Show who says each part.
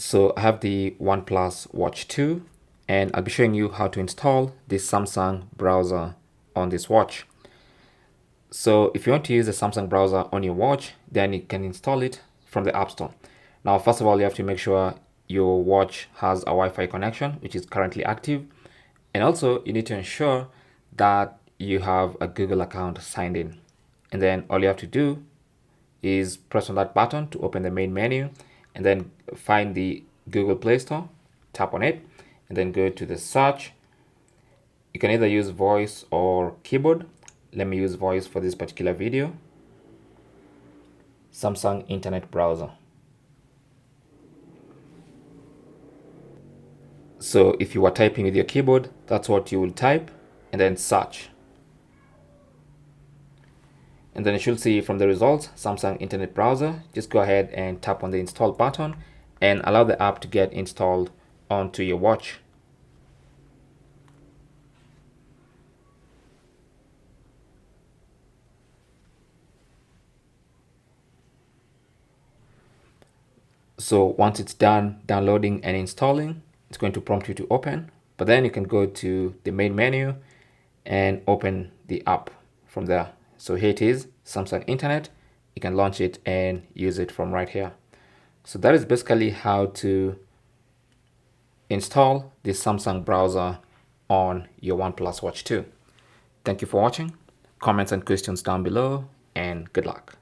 Speaker 1: So I have the OnePlus Watch 2 and I'll be showing you how to install the Samsung browser on this watch. So if you want to use the Samsung browser on your watch, then you can install it from the App Store. Now, first of all, you have to make sure your watch has a Wi-Fi connection, which is currently active. And also you need to ensure that you have a Google account signed in. And then all you have to do is press on that button to open the main menu and then find the Google Play Store, tap on it, and then go to the search. You can either use voice or keyboard. Let me use voice for this particular video. Samsung Internet Browser. So if you are typing with your keyboard, that's what you will type and then search. And then you should see from the results, Samsung Internet Browser. Just go ahead and tap on the install button and allow the app to get installed onto your watch. So once it's done downloading and installing, it's going to prompt you to open, but then you can go to the main menu and open the app from there. So here it is, Samsung Internet. You can launch it and use it from right here. So that is basically how to install the Samsung browser on your OnePlus Watch 2. Thank you for watching. Comments and questions down below, and good luck.